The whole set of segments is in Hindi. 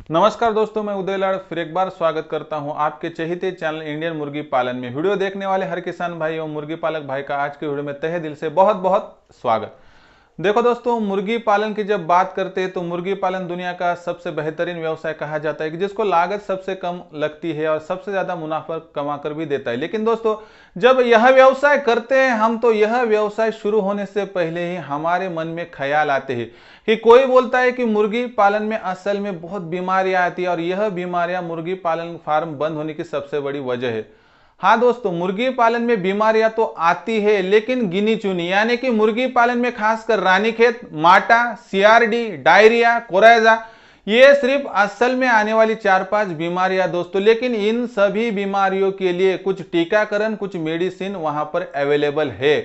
नमस्कार दोस्तों, मैं उदय लाड़ फिर एक बार स्वागत करता हूं आपके चहेते चैनल इंडियन मुर्गी पालन में। वीडियो देखने वाले हर किसान भाई एवं मुर्गी पालक भाई का आज के वीडियो में तहे दिल से बहुत बहुत स्वागत। देखो दोस्तों, मुर्गी पालन की जब बात करते हैं तो मुर्गी पालन दुनिया का सबसे बेहतरीन व्यवसाय कहा जाता है कि जिसको लागत सबसे कम लगती है और सबसे ज्यादा मुनाफा कमा कर भी देता है। लेकिन दोस्तों, जब यह व्यवसाय करते हैं हम तो यह व्यवसाय शुरू होने से पहले ही हमारे मन में ख्याल आते हैं कि कोई बोलता है कि मुर्गी पालन में असल में बहुत बीमारियां आती है और यह बीमारियां मुर्गी पालन फार्म बंद होने की सबसे बड़ी वजह है। हाँ दोस्तों, मुर्गी पालन में बीमारियां तो आती है लेकिन गिनी चुनी, यानी कि मुर्गी पालन में खासकर रानीखेत, माटा, सीआरडी, डायरिया, कोराइजा, ये सिर्फ असल में आने वाली 4-5 बीमारियां दोस्तों। लेकिन इन सभी बीमारियों के लिए कुछ टीकाकरण, कुछ मेडिसिन वहां पर अवेलेबल है।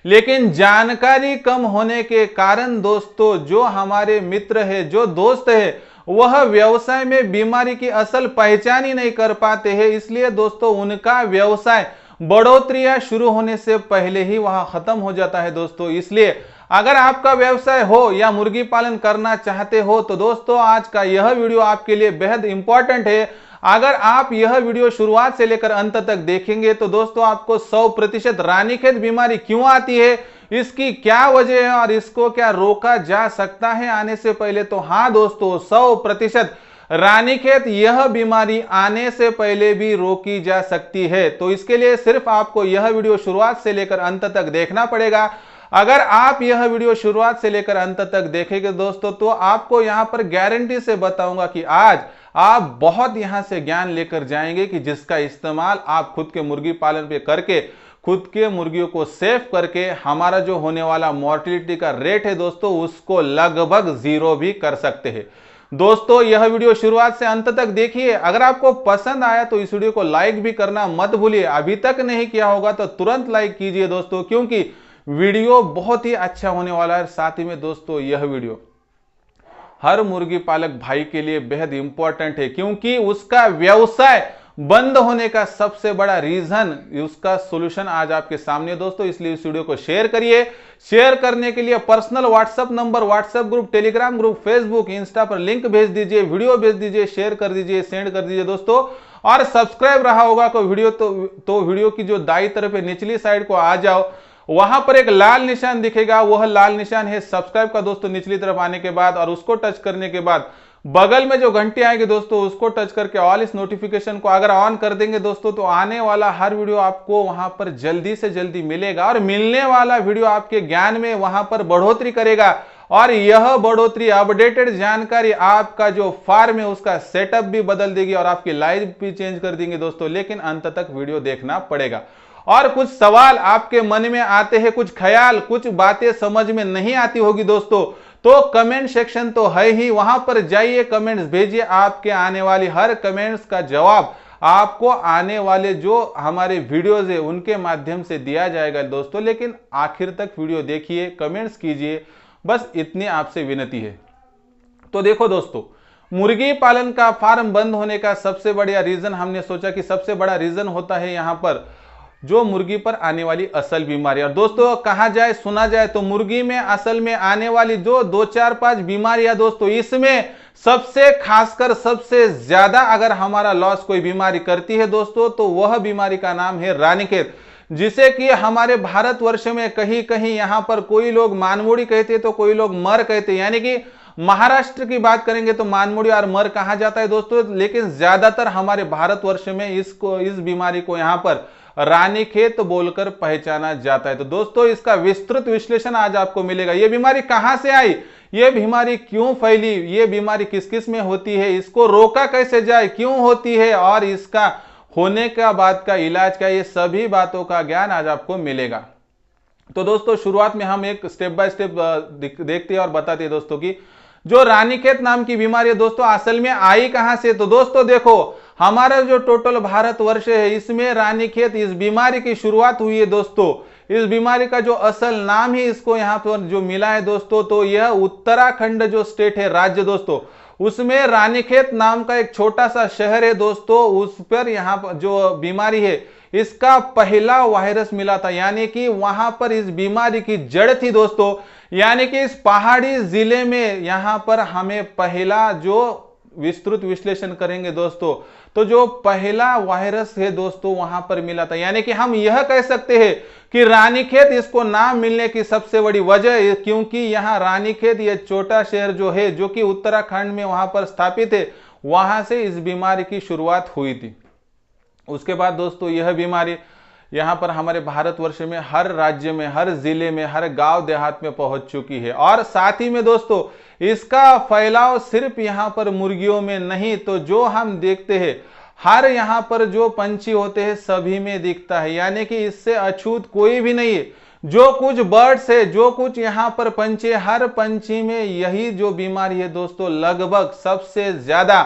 लेकिन जानकारी कम होने के कारण दोस्तों, जो हमारे मित्र है, जो दोस्त है, वह व्यवसाय में बीमारी की असल पहचान ही नहीं कर पाते हैं। इसलिए दोस्तों, उनका व्यवसाय बढ़ोतरी शुरू होने से पहले ही वहां खत्म हो जाता है दोस्तों। इसलिए अगर आपका व्यवसाय हो या मुर्गी पालन करना चाहते हो तो दोस्तों, आज का यह वीडियो आपके लिए बेहद इंपॉर्टेंट है। अगर आप यह वीडियो शुरुआत से लेकर अंत तक देखेंगे तो दोस्तों, आपको 100% रानीखेत बीमारी क्यों आती है, इसकी क्या वजह है और इसको क्या रोका जा सकता है आने से पहले। तो हाँ दोस्तों, 100% रानीखेत यह बीमारी आने से पहले भी रोकी जा सकती है। तो इसके लिए सिर्फ आपको यह वीडियो शुरुआत से लेकर अंत तक देखना पड़ेगा। अगर आप यह वीडियो शुरुआत से लेकर अंत तक देखेंगे दोस्तों, तो आपको यहां पर गारंटी से बताऊंगा कि आज आप बहुत यहां से ज्ञान लेकर जाएंगे कि जिसका इस्तेमाल आप खुद के मुर्गी पालन पे करके खुद के मुर्गियों को सेव करके हमारा जो होने वाला मॉर्टिलिटी का रेट है दोस्तों, उसको लगभग जीरो भी कर सकते हैं। दोस्तों, यह वीडियो शुरुआत से अंत तक देखिए। अगर आपको पसंद आया तो इस वीडियो को लाइक भी करना मत भूलिए। अभी तक नहीं किया होगा तो तुरंत लाइक कीजिए दोस्तों, क्योंकि वीडियो बहुत ही अच्छा होने वाला है। साथ ही में दोस्तों, यह वीडियो हर मुर्गी पालक भाई के लिए बेहद इंपॉर्टेंट है, क्योंकि उसका व्यवसाय बंद होने का सबसे बड़ा रीजन, उसका सॉल्यूशन आज आपके सामने दोस्तों। इसलिए इस वीडियो को शेयर करिए। शेयर करने के लिए personal WhatsApp number, WhatsApp group, Telegram group, Facebook, Insta पर लिंक भेज दीजिए, वीडियो भेज दीजिए, शेयर कर दीजिए, सेंड कर दीजिए दोस्तों। और सब्सक्राइब रहा होगा तो वीडियो की जो दाईं तरफ है, निचली साइड को आ जाओ, वहां पर एक लाल निशान दिखेगा, वह लाल निशान है सब्सक्राइब का दोस्तों। निचली तरफ आने के बाद और उसको टच करने के बाद बगल में जो घंटी आएगी दोस्तों, उसको टच करके ऑल इस नोटिफिकेशन को अगर ऑन कर देंगे दोस्तों, तो आने वाला हर वीडियो आपको वहां पर जल्दी से जल्दी मिलेगा। और मिलने वाला वीडियो आपके ज्ञान में वहां पर बढ़ोतरी करेगा। और यह बढ़ोतरी, अपडेटेड जानकारी आपका जो फार्म है उसका सेटअप भी बदल देगी और आपकी लाइफ भी चेंज कर देंगे दोस्तों। लेकिन अंत तक वीडियो देखना पड़ेगा। और कुछ सवाल आपके मन में आते हैं, कुछ ख्याल, कुछ बातें समझ में नहीं आती होगी दोस्तों, तो कमेंट सेक्शन तो है ही, वहां पर जाइए, कमेंट्स भेजिए। आपके आने वाली हर कमेंट्स का जवाब आपको आने वाले जो हमारे वीडियोज है उनके माध्यम से दिया जाएगा दोस्तों। लेकिन आखिर तक वीडियो देखिए, कमेंट्स कीजिए, बस इतनी आपसे विनती है। तो देखो दोस्तों, मुर्गी पालन का फार्म बंद होने का सबसे बड़ा रीजन, हमने सोचा कि सबसे बड़ा रीजन होता है यहां पर जो मुर्गी पर आने वाली असल बीमारी। और दोस्तों, कहा जाए, सुना जाए तो मुर्गी में असल में आने वाली जो 2-4-5 बीमारियां दोस्तों, इसमें सबसे खासकर सबसे ज्यादा अगर हमारा लॉस कोई बीमारी करती है दोस्तों, तो वह बीमारी का नाम है रानीखेत, जिसे कि हमारे भारतवर्ष में कहीं कहीं यहां पर कोई लोग मानमुड़ी कहते तो कोई लोग मर कहते, यानी कि महाराष्ट्र की बात करेंगे तो मानमुड़ी और मर कहा जाता है दोस्तों। लेकिन ज्यादातर हमारे भारतवर्ष में इस बीमारी को यहां पर रानीखेत बोलकर पहचाना जाता है। तो दोस्तों, इसका विस्तृत विश्लेषण आज आपको मिलेगा। यह बीमारी कहां से आई, यह बीमारी क्यों फैली, यह बीमारी किस किस में होती है, इसको रोका कैसे जाए, क्यों होती है और इसका होने का बाद का इलाज क्या, ये सभी बातों का ज्ञान आज आपको मिलेगा। तो दोस्तों, शुरुआत में हम एक स्टेप बाय स्टेप देखते हैं और बताते हैं दोस्तों की जो रानीखेत नाम की बीमारी है दोस्तों, असल में आई कहां से। तो दोस्तों देखो, हमारा जो टोटल भारतवर्ष है, इसमें रानीखेत इस बीमारी की शुरुआत हुई है दोस्तों। इस बीमारी का जो असल नाम ही इसको यहाँ पर जो मिला है दोस्तों, तो यह उत्तराखंड जो स्टेट है, राज्य दोस्तों, उसमें रानीखेत नाम का एक छोटा सा शहर है दोस्तों, उस पर यहाँ पर जो बीमारी है इसका पहला वायरस मिला था। यानी कि वहां पर इस बीमारी की जड़ थी दोस्तों, यानी कि इस पहाड़ी जिले में यहां पर हमें पहला जो विस्तृत विश्लेषण करेंगे दोस्तों, तो जो पहला वायरस है दोस्तों वहां पर मिला था, यानी कि हम यह कह सकते हैं कि रानीखेत इसको नाम मिलने की सबसे बड़ी वजह, क्योंकि यहाँ रानीखेत यह छोटा शहर जो है, जो कि उत्तराखंड में वहां पर स्थापित है, वहां से इस बीमारी की शुरुआत हुई थी। उसके बाद दोस्तों यह बीमारी यहाँ पर हमारे भारतवर्ष में हर राज्य में, हर जिले में, हर गांव देहात में पहुंच चुकी है। और साथ ही में दोस्तों इसका फैलाव सिर्फ यहाँ पर मुर्गियों में नहीं, तो जो हम देखते हैं हर यहाँ पर जो पंछी होते हैं सभी में दिखता है, यानी कि इससे अछूत कोई भी नहीं है। जो कुछ बर्ड्स है, जो कुछ यहाँ पर पंछी, हर पंछी में यही जो बीमारी है दोस्तों लगभग सबसे ज्यादा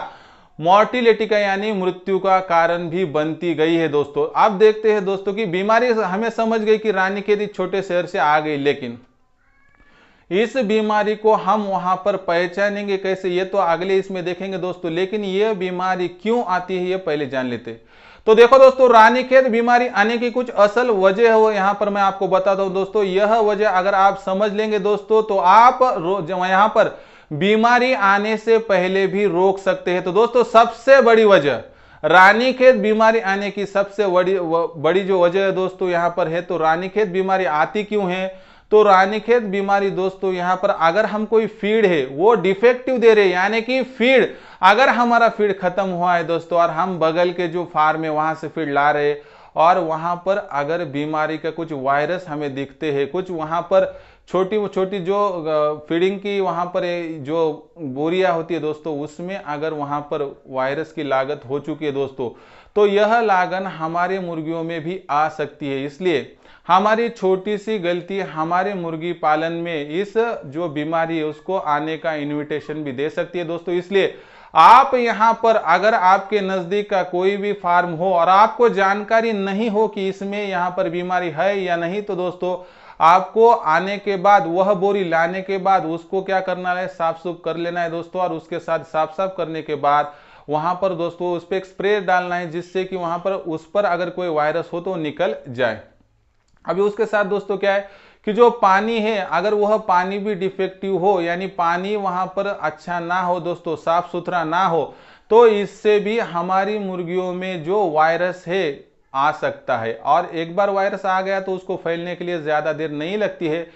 मॉर्टिलिटी का यानी मृत्यु का कारण भी बनती गई है दोस्तों। अब देखते हैं दोस्तों कि बीमारी हमें समझ गई कि रानीखेत छोटे शहर से आ गई, लेकिन इस बीमारी को हम वहां पर पहचानेंगे कैसे, ये तो अगले इसमें देखेंगे दोस्तों। लेकिन यह बीमारी क्यों आती है ये पहले जान लेते हैं। तो देखो दोस्तों, रानीखेत बीमारी आने की कुछ असल वजह हो यहां पर मैं आपको बताता हूं दोस्तों। यह वजह अगर आप समझ लेंगे दोस्तों तो आप यहां पर बीमारी आने से पहले भी रोक सकते हैं। तो दोस्तों सबसे बड़ी वजह रानीखेत बीमारी आने की सबसे बड़ी जो वजह है दोस्तों यहां पर है, तो रानीखेत बीमारी आती क्यों है, तो रानीखेत बीमारी दोस्तों यहां पर अगर हम कोई फीड है वो डिफेक्टिव दे रहे, यानी कि फीड अगर हमारा फीड खत्म हुआ है दोस्तों और हम बगल के जो फार्म है वहां से फीड ला रहे और वहां पर अगर बीमारी का कुछ वायरस हमें दिखते हैं, कुछ वहां पर छोटी छोटी जो फीडिंग की वहां पर जो बोरियां होती है दोस्तों, उसमें अगर वहां पर वायरस की लागत हो चुकी है दोस्तों, तो यह लागन हमारे मुर्गियों में भी आ सकती है। इसलिए हमारी छोटी सी गलती हमारे मुर्गी पालन में इस जो बीमारी है उसको आने का इन्विटेशन भी दे सकती है दोस्तों। इसलिए आप यहां पर अगर आपके नजदीक का कोई भी फार्म हो और आपको जानकारी नहीं हो कि इसमें यहां पर बीमारी है या नहीं, तो दोस्तों आपको आने के बाद वह बोरी लाने के बाद उसको क्या करना है, साफ सुफ कर लेना है दोस्तों। और उसके साथ साफ करने के बाद वहां पर दोस्तों उस पर एक स्प्रे डालना है, जिससे कि वहां पर उस पर अगर कोई वायरस हो तो निकल जाए। अभी उसके साथ दोस्तों क्या है कि जो पानी है अगर वह पानी भी डिफेक्टिव हो, यानी पानी वहां पर अच्छा ना हो दोस्तों, साफ सुथरा ना हो, तो इससे भी हमारी मुर्गियों में जो वायरस है आ सकता है। और एक बार वायरस आ गया तो उसको फैलने के लिए ज्यादा देर नहीं लगती है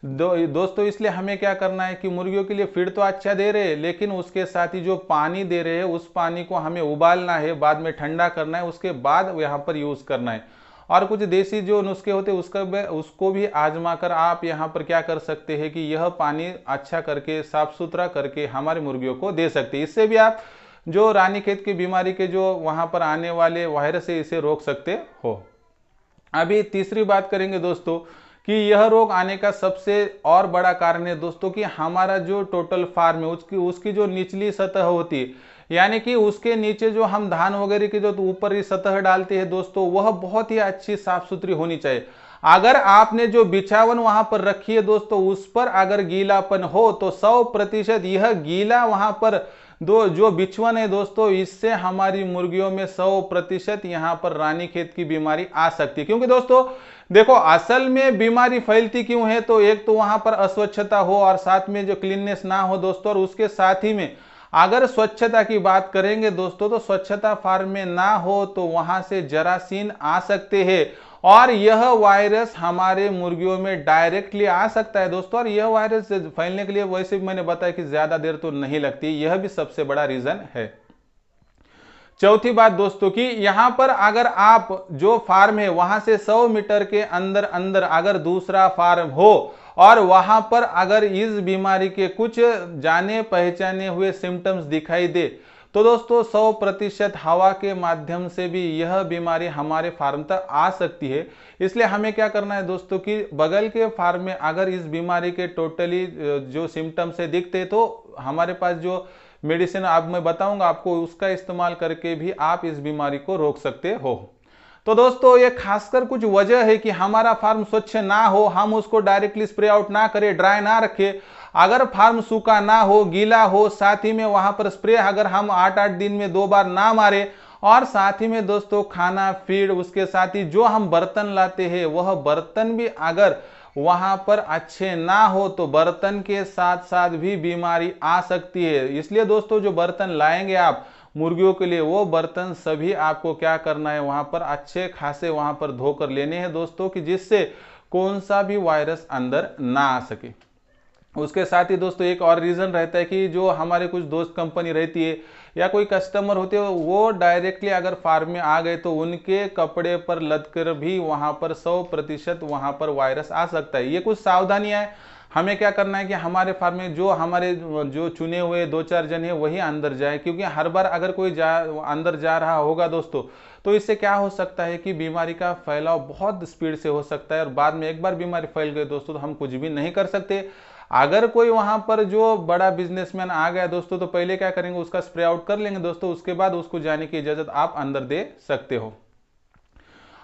दोस्तों। इसलिए हमें क्या करना है कि मुर्गियों के लिए फीड तो अच्छा दे रहे हैं, लेकिन उसके साथ ही जो पानी दे रहे हैं उस पानी को हमें उबालना है, बाद में ठंडा करना है, उसके बाद यहाँ पर यूज करना है। और कुछ देसी जो नुस्खे होते हैं उसको भी आजमा कर आप यहाँ पर क्या कर सकते हैं कि यह पानी अच्छा करके साफ सुथरा करके हमारी मुर्गियों को दे सकते हैं। इससे भी आप जो रानीखेत की बीमारी के जो वहां पर आने वाले वायरस है इसे रोक सकते हो। अभी तीसरी बात करेंगे दोस्तों कि यह रोग आने का सबसे और बड़ा कारण है दोस्तों कि हमारा जो टोटल फार्म है उसकी जो निचली सतह होती है, यानी कि उसके नीचे जो हम धान वगैरह की जो ऊपर सतह डालते हैं दोस्तों, वह बहुत ही अच्छी साफ सुथरी होनी चाहिए। अगर आपने जो बिछावन वहां पर रखी है दोस्तों उस पर अगर गीलापन हो तो 100% यह गीला वहां पर जो बिछवन है दोस्तों, इससे हमारी मुर्गियों में 100% यहां पर रानीखेत की बीमारी आ सकती है। क्योंकि दोस्तों देखो असल में बीमारी फैलती क्यों है, तो एक तो वहां पर अस्वच्छता हो और साथ में जो क्लीननेस ना हो दोस्तों, और उसके साथ ही में अगर स्वच्छता की बात करेंगे दोस्तों तो स्वच्छता फार्म में ना हो तो वहां से जरासीन आ सकते हैं और यह वायरस हमारे मुर्गियों में डायरेक्टली आ सकता है दोस्तों। और यह वायरस फैलने के लिए वैसे भी मैंने बताया कि ज्यादा देर तो नहीं लगती, यह भी सबसे बड़ा रीजन है। चौथी बात दोस्तों कि यहां पर अगर आप जो फार्म है वहां से 100 मीटर के अंदर अंदर अगर दूसरा फार्म हो और वहां पर अगर इस बीमारी के कुछ जाने पहचाने हुए सिम्टम्स दिखाई दे तो दोस्तों 100% हवा के माध्यम से भी यह बीमारी हमारे फार्म तक आ सकती है। इसलिए हमें क्या करना है दोस्तों कि बगल के फार्म में अगर इस बीमारी के टोटली जो सिम्टम्स है दिखते तो हमारे पास जो मेडिसिन अब मैं बताऊंगा आपको, उसका इस्तेमाल करके भी आप इस बीमारी को रोक सकते हो। तो दोस्तों ये खासकर कुछ वजह है कि हमारा फार्म स्वच्छ ना हो, हम उसको डायरेक्टली स्प्रे आउट ना करें, ड्राई ना रखें। अगर फार्म सूखा ना हो, गीला हो, साथ ही में वहां पर स्प्रे अगर हम 8-8 दिन में 2 बार ना मारे, और साथ ही में दोस्तों खाना फीड उसके साथ ही जो हम बर्तन लाते हैं वह बर्तन भी अगर वहां पर अच्छे ना हो तो बर्तन के साथ साथ भी बीमारी आ सकती है। इसलिए दोस्तों जो बर्तन लाएंगे आप मुर्गियों के लिए, वो बर्तन सभी आपको क्या करना है, वहां पर अच्छे खासे वहां पर धोकर लेने हैं दोस्तों, कि जिससे कौन सा भी वायरस अंदर ना आ सके। उसके साथ ही दोस्तों एक और रीजन रहता है कि जो हमारे कुछ दोस्त कंपनी रहती है या कोई कस्टमर होते हैं, वो डायरेक्टली अगर फार्म में आ गए तो उनके कपड़े पर लद कर भी वहां पर 100% वहां पर वायरस आ सकता है। ये कुछ सावधानियां हैं। हमें क्या करना है कि हमारे फार्म में जो हमारे जो चुने हुए 2-4 जन है वही अंदर जाए, क्योंकि हर बार अगर कोई अंदर जा रहा होगा दोस्तों, तो इससे क्या हो सकता है कि बीमारी का फैलाव बहुत स्पीड से हो सकता है, और बाद में एक बार बीमारी फैल गई दोस्तों तो हम कुछ भी नहीं कर सकते। अगर कोई वहां पर जो बड़ा बिजनेसमैन आ गया दोस्तों, तो पहले क्या करेंगे, उसका स्प्रे आउट कर लेंगे दोस्तों, उसके बाद उसको जाने की इजाजत आप अंदर दे सकते हो।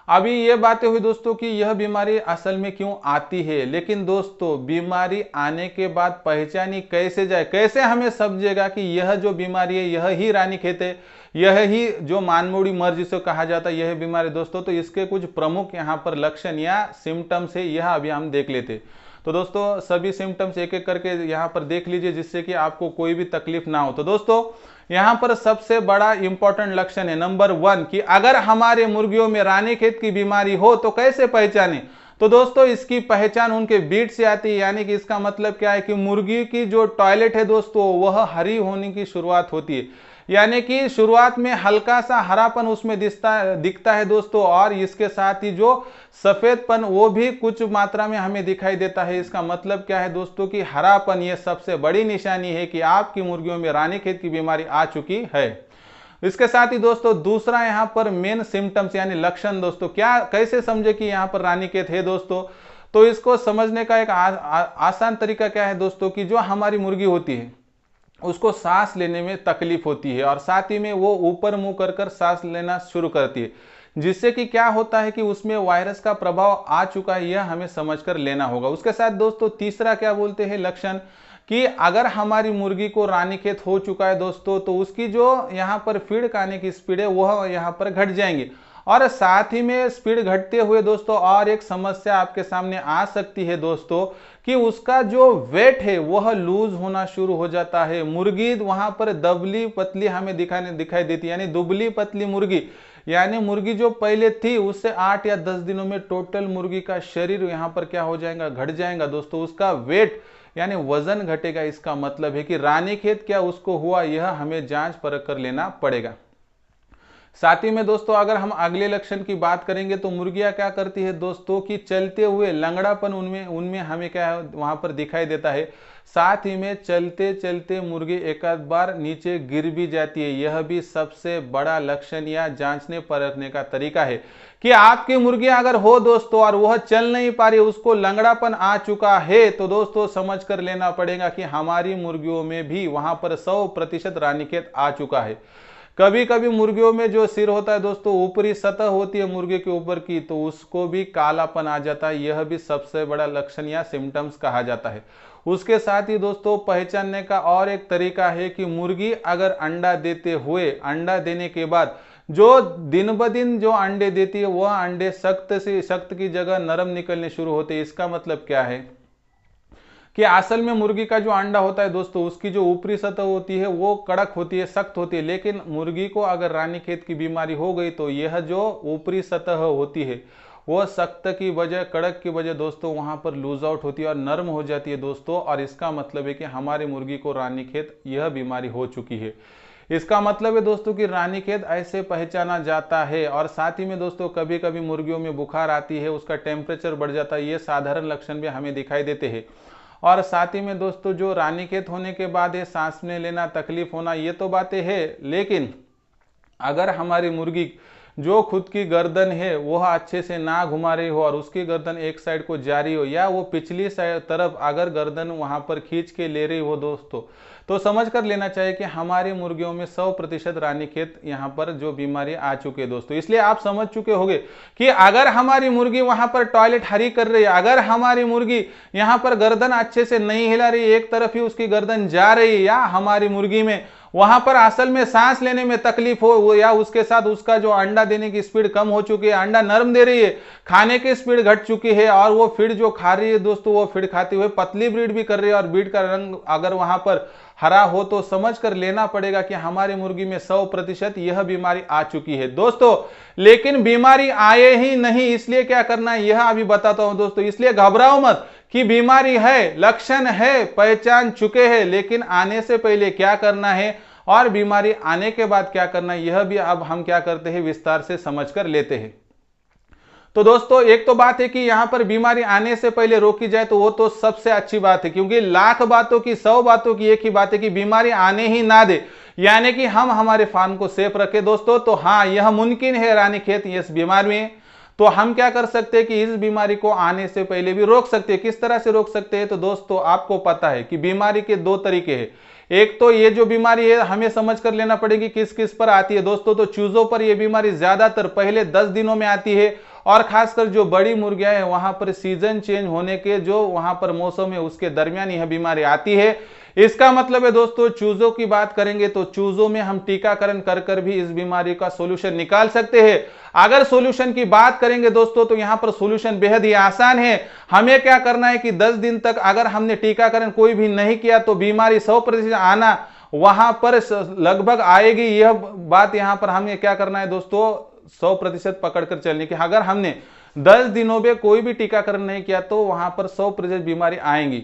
अभी ये बातें हुई दोस्तों कि यह बीमारी असल में क्यों आती है, लेकिन दोस्तों बीमारी आने के बाद पहचानी कैसे जाए, कैसे हमें समझेगा कि यह जो बीमारी है यह ही रानीखेत है, यह ही जो मानमुड़ी मर्ज जिसे कहा जाता है यह बीमारी दोस्तों। तो इसके कुछ प्रमुख यहाँ पर लक्षण या सिम्टम्स है, यह अभी हम देख लेते। तो दोस्तों सभी सिम्टम्स एक एक करके यहाँ पर देख लीजिए, जिससे कि आपको कोई भी तकलीफ ना हो। तो दोस्तों यहाँ पर सबसे बड़ा इंपॉर्टेंट लक्षण है नंबर 1 कि अगर हमारे मुर्गियों में रानीखेत की बीमारी हो तो कैसे पहचाने। तो दोस्तों इसकी पहचान उनके बीट से आती है, यानी कि इसका मतलब क्या है कि मुर्गी की जो टॉयलेट है दोस्तों वह हरी होने की शुरुआत होती है, यानी कि शुरुआत में हल्का सा हरापन उसमें दिखता है दोस्तों, और इसके साथ ही जो सफेदपन वो भी कुछ मात्रा में हमें दिखाई देता है। इसका मतलब क्या है दोस्तों कि हरापन ये सबसे बड़ी निशानी है कि आपकी मुर्गियों में रानीखेत की बीमारी आ चुकी है। इसके साथ ही दोस्तों दूसरा यहाँ पर मेन सिम्टम्स यानी लक्षण दोस्तों, क्या कैसे समझे कि यहाँ पर रानीखेत है दोस्तों। तो इसको समझने का एक आसान तरीका क्या है दोस्तों, कि जो हमारी मुर्गी होती है उसको सांस लेने में तकलीफ होती है, और साथ ही में वो ऊपर मुंह कर कर सांस लेना शुरू करती है, जिससे कि क्या होता है कि उसमें वायरस का प्रभाव आ चुका है, यह हमें समझकर लेना होगा। उसके साथ दोस्तों तीसरा क्या बोलते हैं लक्षण, कि अगर हमारी मुर्गी को रानीखेत हो चुका है दोस्तों, तो उसकी जो यहाँ पर फीड खाने की स्पीड है वह यहाँ पर घट जाएंगी, और साथ ही में स्पीड घटते हुए दोस्तों और एक समस्या आपके सामने आ सकती है दोस्तों, कि उसका जो वेट है वह लूज होना शुरू हो जाता है। मुर्गी वहां पर दबली पतली हमें दिखाई देती है, यानी दुबली पतली मुर्गी, यानी मुर्गी जो पहले थी उससे 8 या 10 दिनों में टोटल मुर्गी का शरीर यहाँ पर क्या हो जाएगा, घट जाएगा दोस्तों, उसका वेट यानी वजन घटेगा। इसका मतलब है कि रानीखेत क्या उसको हुआ, यह हमें जांच परख कर लेना पड़ेगा। साथ ही में दोस्तों अगर हम अगले लक्षण की बात करेंगे तो मुर्गियां क्या करती है दोस्तों, कि चलते हुए लंगड़ापन उनमें हमें क्या है वहां पर दिखाई देता है। साथ ही में चलते चलते मुर्गी एक आध बार नीचे गिर भी जाती है, यह भी सबसे बड़ा लक्षण या जांचने परखने का तरीका है कि आपकी मुर्गियां अगर हो दोस्तों और वह चल नहीं पा रही, उसको लंगड़ापन आ चुका है, तो दोस्तों समझ कर लेना पड़ेगा कि हमारी मुर्गियों में भी वहां पर 100% रानीखेत आ चुका है। कभी कभी मुर्गियों में जो सिर होता है दोस्तों, ऊपरी सतह होती है मुर्गे के ऊपर की, तो उसको भी कालापन आ जाता है, यह भी सबसे बड़ा लक्षण या सिम्टम्स कहा जाता है। उसके साथ ही दोस्तों पहचानने का और एक तरीका है कि मुर्गी अगर अंडा देते हुए, अंडा देने के बाद जो दिन ब दिन जो अंडे देती है वह अंडे सख्त की जगह नरम निकलने शुरू होते हैं। इसका मतलब क्या है कि असल में मुर्गी का जो अंडा होता है दोस्तों, उसकी जो ऊपरी सतह होती है वो कड़क होती है, सख्त होती है, लेकिन मुर्गी को अगर रानीखेत की बीमारी हो गई तो यह जो ऊपरी सतह होती है वो सख्त की बजाय कड़क की बजाय दोस्तों वहां पर लूज आउट होती है और नरम हो जाती है दोस्तों, और इसका मतलब है कि हमारी मुर्गी को रानीखेत यह बीमारी हो चुकी है। इसका मतलब है दोस्तों कि रानीखेत ऐसे पहचाना जाता है। और साथ ही में दोस्तों कभी कभी मुर्गियों में बुखार आती है, उसका टेम्परेचर बढ़ जाता है, ये साधारण लक्षण भी हमें दिखाई देते हैं। और साथ ही में दोस्तों जो रानीखेत होने के बाद ये सांस में लेना तकलीफ होना, ये तो बातें है, लेकिन अगर हमारी मुर्गी जो खुद की गर्दन है वह अच्छे से ना घुमा रही हो और उसकी गर्दन एक साइड को जा रही हो, या वो पिछली तरफ अगर गर्दन वहां पर खींच के ले रही हो दोस्तों, तो समझ कर लेना चाहिए कि हमारी मुर्गियों में 100% रानीखेत यहाँ पर जो बीमारी आ चुकी है दोस्तों। इसलिए आप समझ चुके होंगे कि अगर हमारी मुर्गी वहां पर टॉयलेट हरी कर रही है, अगर हमारी मुर्गी यहाँ पर गर्दन अच्छे से नहीं हिला रही, एक तरफ ही उसकी गर्दन जा रही है, या हमारी मुर्गी में वहां पर असल में सांस लेने में तकलीफ हो, या उसके साथ उसका जो अंडा देने की स्पीड कम हो चुकी है, अंडा नरम दे रही है, खाने की स्पीड घट चुकी है, और वो फीड जो खा रही है दोस्तों वो फीड खाते हुए पतली ब्रीड भी कर रही है, और ब्रीड का रंग अगर वहां पर हरा हो, तो समझ कर लेना पड़ेगा कि हमारी मुर्गी में 100% यह बीमारी आ चुकी है दोस्तों। लेकिन बीमारी आए ही नहीं, इसलिए क्या करना है यह अभी बताता हूं दोस्तों। इसलिए घबराओ मत कि बीमारी है, लक्षण है, पहचान चुके हैं, लेकिन आने से पहले क्या करना है और बीमारी आने के बाद क्या करना है, यह भी अब हम क्या करते हैं विस्तार से समझ कर लेते हैं। तो दोस्तों एक तो बात है कि यहां पर बीमारी आने से पहले रोकी जाए तो वो तो सबसे अच्छी बात है, क्योंकि लाख बातों की 100 बातों की एक ही बात है कि बीमारी आने ही ना दे, यानी कि हम हमारे फार्म को सेफ रखें दोस्तों। तो हाँ, यह मुमकिन है रानीखेत इस बीमारी में। तो हम क्या कर सकते हैं कि इस बीमारी को आने से पहले भी रोक सकते हैं। किस तरह से रोक सकते हैं? तो दोस्तों आपको पता है कि बीमारी के 2 तरीके हैं। एक तो ये जो बीमारी है हमें समझ कर लेना पड़ेगी किस किस पर आती है दोस्तों। तो चूजों पर यह बीमारी ज्यादातर पहले 10 दिनों में आती है, और खासकर जो बड़ी मुर्गियां हैं वहां पर सीजन चेंज होने के जो वहां पर मौसम है उसके दरमियान यह बीमारी आती है। इसका मतलब है दोस्तों, चूजों की बात करेंगे तो चूजों में हम टीकाकरण कर कर भी इस बीमारी का सोल्यूशन निकाल सकते हैं। अगर सोल्यूशन की बात करेंगे दोस्तों तो यहां पर सोल्यूशन बेहद ही आसान है। हमें क्या करना है कि 10 दिन तक अगर हमने टीकाकरण कोई भी नहीं किया तो बीमारी 100% आना वहां पर लगभग आएगी। यह बात यहां पर हमें क्या करना है दोस्तों, 100% पकड़कर चलने की। अगर हमने 10 दिनों में कोई भी टीकाकरण नहीं किया तो वहां पर 100% बीमारी आएंगी।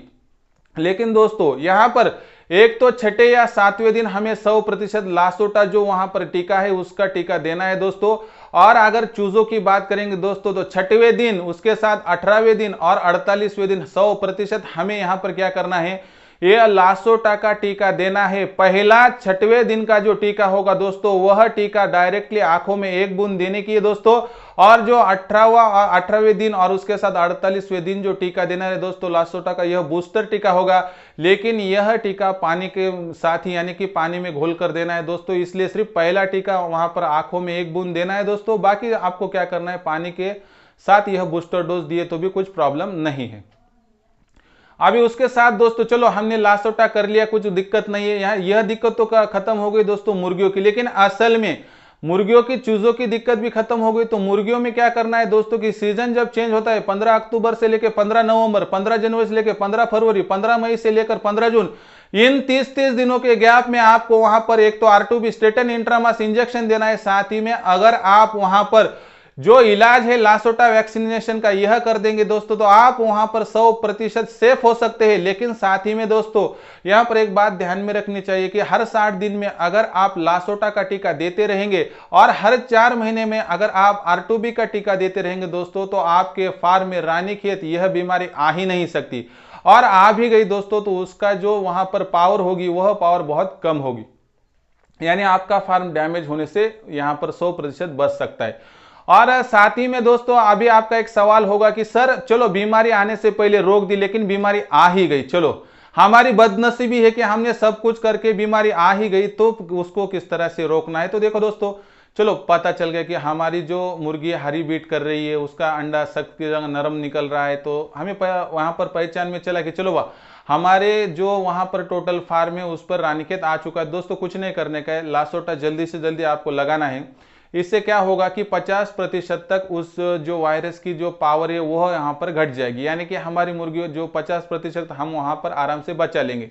लेकिन दोस्तों यहां पर एक तो छठे या 7वें दिन हमें 100% लासोटा जो वहां पर टीका है उसका टीका देना है दोस्तों। और अगर चूजों की बात करेंगे दोस्तों तो 6वें दिन, उसके साथ 18वें दिन और 48वें दिन 100% हमें यहां पर क्या करना है, यह लासोटा का टीका देना है। पहला 6वें दिन का जो टीका होगा दोस्तों वह टीका डायरेक्टली आंखों में 1 बूंद देने की है दोस्तों। और जो 18वें दिन और उसके साथ 48वें दिन जो टीका देना है दोस्तों लासोटा का, यह बूस्टर टीका होगा। लेकिन यह टीका पानी के साथ ही यानी कि पानी में घोल कर देना है दोस्तों। इसलिए सिर्फ पहला टीका वहां पर आंखों में 1 बूंद देना है दोस्तों। बाकी आपको क्या करना है, पानी के साथ यह बूस्टर डोज दिए तो भी कुछ प्रॉब्लम नहीं है। अभी उसके साथ दोस्तों चलो हमने लासोटा कर लिया, कुछ दिक्कत नहीं है। यहाँ यह दिक्कत तो खत्म हो गई दोस्तों मुर्गियों की, लेकिन असल में मुर्गियों की चूजों की दिक्कत भी खत्म हो गई। तो मुर्गियों में क्या करना है दोस्तों कि सीजन जब चेंज होता है 15 अक्टूबर से लेकर 15 नवंबर, 15 जनवरी से लेकर 15 फरवरी, 15 मई से लेकर 15 जून, इन 30 दिनों के गैप में आपको वहां पर एक तो R2B स्टेटन इंट्रामास इंजेक्शन देना है। साथ ही में अगर आप वहां पर जो इलाज है लासोटा वैक्सीनेशन का यह कर देंगे दोस्तों तो आप वहां पर 100% सेफ हो सकते हैं। लेकिन साथ ही में दोस्तों यहां पर एक बात ध्यान में रखनी चाहिए कि हर 60 दिन में अगर आप लासोटा का टीका देते रहेंगे और हर 4 महीने में अगर आप R2B का टीका देते रहेंगे दोस्तों तो आपके फार्म में रानीखेत यह बीमारी आ ही नहीं सकती। और आ भी गई दोस्तों तो उसका जो वहां पर पावर होगी वह पावर बहुत कम होगी, यानी आपका फार्म डैमेज होने से यहां पर 100% बच सकता है। और साथ ही में दोस्तों अभी आपका एक सवाल होगा कि सर चलो बीमारी आने से पहले रोक दी लेकिन बीमारी आ ही गई, चलो हमारी बदनसीबी है कि हमने सब कुछ करके बीमारी आ ही गई तो उसको किस तरह से रोकना है। तो देखो दोस्तों चलो पता चल गया कि हमारी जो मुर्गी हरी बीट कर रही है उसका अंडा सख्त की जगह नरम निकल रहा है, तो हमें वहां पर पहचान में चला कि चलो वाह हमारे जो वहां पर टोटल फार्म है उस पर रानीखेत आ चुका है। दोस्तों कुछ नहीं करने का है, लासोटा जल्दी से जल्दी आपको लगाना है। इससे क्या होगा कि 50% तक उस जो वायरस की जो पावर है वह यहाँ पर घट जाएगी, यानी कि हमारी मुर्गियों जो 50% हम वहां पर आराम से बचा लेंगे।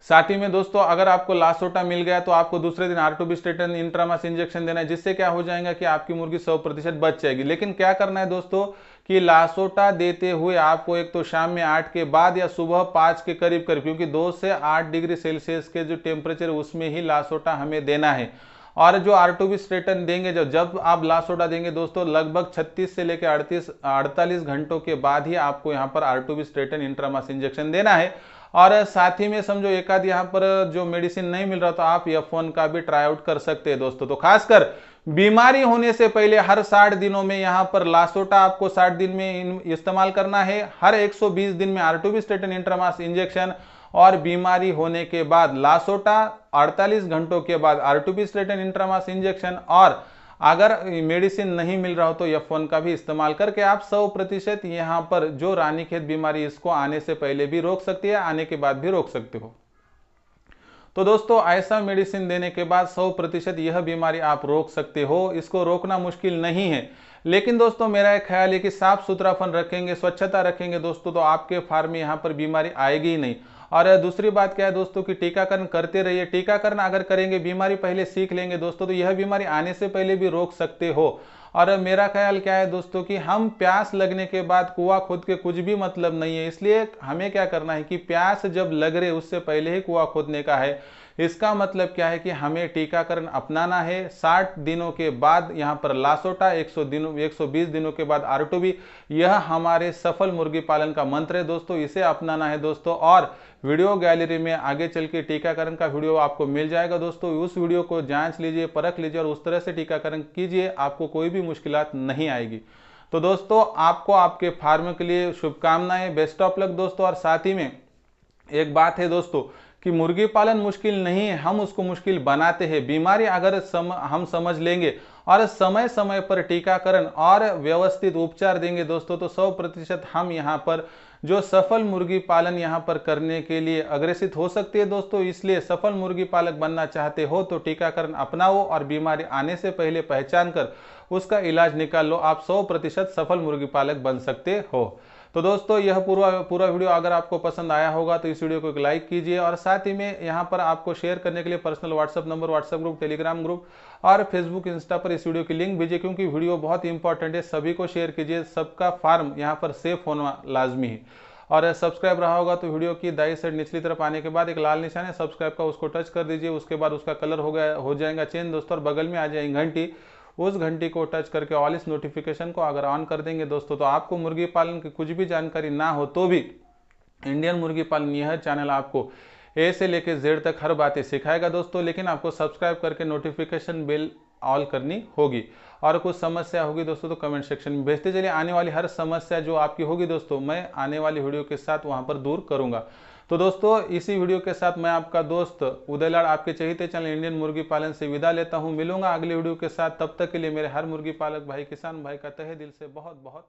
साथ ही में दोस्तों अगर आपको लासोटा मिल गया तो आपको दूसरे दिन R2B स्टेटन इंट्रामास इंजेक्शन देना है, जिससे क्या हो जाएगा कि आपकी मुर्गी 100% बच जाएगी। लेकिन क्या करना है दोस्तों कि लासोटा देते हुए आपको एक तो शाम में 8 के बाद या सुबह 5 के करीब करीब, क्योंकि 2 से 8 डिग्री सेल्सियस के जो टेम्परेचर है उसमें ही लासोटा हमें देना है। और जो R2B स्टेटन देंगे जब आप लासोटा देंगे दोस्तों लगभग 36 से लेकर 48 घंटों के बाद ही आपको यहाँ पर R2B स्टेटन इंट्रामास इंजेक्शन देना है। और साथ ही में समझो एक आध यहाँ पर जो मेडिसिन नहीं मिल रहा तो आप F1 का भी ट्राई आउट कर सकते हैं दोस्तों। तो खासकर बीमारी होने से पहले हर 60 दिनों में यहाँ पर लासोटा आपको 60 दिन में इस्तेमाल करना है, हर 120 दिन में R2B स्टेटन इंट्रामास इंजेक्शन, और बीमारी होने के बाद लासोटा 48 घंटों के बाद आर्टोपिस्ट्रेटिन इंट्रामास इंजेक्शन, और अगर मेडिसिन नहीं मिल रहा हो तो F1 का भी इस्तेमाल करके आप 100% यहाँ पर जो रानीखेत बीमारी इसको आने से पहले भी रोक सकती है, आने के बाद भी रोक सकते हो। तो दोस्तों ऐसा मेडिसिन देने के बाद 100% यह बीमारी आप रोक सकते हो, इसको रोकना मुश्किल नहीं है। लेकिन दोस्तों मेरा एक ख्याल है कि साफ सुथरापन रखेंगे, स्वच्छता रखेंगे दोस्तों, तो आपके फार्म में यहाँ पर बीमारी आएगी ही नहीं। और दूसरी बात क्या है दोस्तों कि टीकाकरण करते रहिए। टीकाकरण अगर करेंगे, बीमारी पहले सीख लेंगे दोस्तों, तो यह बीमारी आने से पहले भी रोक सकते हो। और मेरा ख्याल क्या है दोस्तों कि हम प्यास लगने के बाद कुआं खोद के कुछ भी मतलब नहीं है, इसलिए हमें क्या करना है कि प्यास जब लग रहे उससे पहले ही कुआं खोदने का है। इसका मतलब क्या है कि हमें टीकाकरण अपनाना है। 60 दिनों के बाद यहाँ पर लासोटा, 120 दिनों के बाद आरटोबी, यह हमारे सफल मुर्गी पालन का मंत्र है दोस्तों, इसे अपनाना है दोस्तों। और वीडियो गैलरी में आगे चल के टीकाकरण का वीडियो आपको मिल जाएगा दोस्तों, उस वीडियो को जांच लीजिए, परख लीजिए और उस तरह से टीकाकरण कीजिए, आपको कोई भी मुश्किलात नहीं आएगी। तो दोस्तों आपको आपके फार्म के लिए शुभकामनाएं, बेस्ट ऑफ लक दोस्तों। और साथ ही में एक बात है दोस्तों कि मुर्गी पालन मुश्किल नहीं है, हम उसको मुश्किल बनाते हैं। बीमारी अगर हम समझ लेंगे और समय समय पर टीकाकरण और व्यवस्थित उपचार देंगे दोस्तों, तो 100% हम यहाँ पर जो सफल मुर्गी पालन यहाँ पर करने के लिए अग्रसित हो सकते हैं दोस्तों। इसलिए सफल मुर्गी पालक बनना चाहते हो तो टीकाकरण अपनाओ और बीमारी आने से पहले पहचान कर उसका इलाज निकाल लो, आप 100% सफल मुर्गी पालक बन सकते हो। तो दोस्तों यह पूरा वीडियो अगर आपको पसंद आया होगा तो इस वीडियो को एक लाइक कीजिए, और साथ ही में यहाँ पर आपको शेयर करने के लिए personal WhatsApp number, WhatsApp group, Telegram group और फेसबुक, इंस्टा पर इस वीडियो की लिंक भेजिए, क्योंकि वीडियो बहुत इंपॉर्टेंट है। सभी को शेयर कीजिए, सबका फार्म यहाँ पर सेफ होना लाजमी है। और सब्सक्राइब रहा होगा तो वीडियो की दाईं साइड निचली तरफ आने के बाद एक लाल निशान है सब्सक्राइब का, उसको टच कर दीजिए। उसके बाद उसका कलर हो जाएगा चेंज दोस्तों, और बगल में आ जाएगी घंटी, उस घंटी को टच करके ऑल इस नोटिफिकेशन को अगर ऑन कर देंगे दोस्तों, तो आपको मुर्गी पालन की कुछ भी जानकारी ना हो तो भी इंडियन मुर्गी पालन यह चैनल आपको ए से लेकर जेड तक हर बातें सिखाएगा दोस्तों। लेकिन आपको सब्सक्राइब करके नोटिफिकेशन बेल ऑल करनी होगी। और कुछ समस्या होगी दोस्तों तो कमेंट सेक्शन में भेजते चलिए, आने वाली हर समस्या जो आपकी होगी दोस्तों मैं आने वाली वीडियो के साथ वहां पर दूर करूंगा। तो दोस्तों इसी वीडियो के साथ मैं आपका दोस्त उदय लाड आपके चहेते चैनल इंडियन मुर्गी पालन से विदा लेता हूं। मिलूंगा अगले वीडियो के साथ, तब तक के लिए मेरे हर मुर्गी पालक भाई, किसान भाई का तहे दिल से बहुत बहुत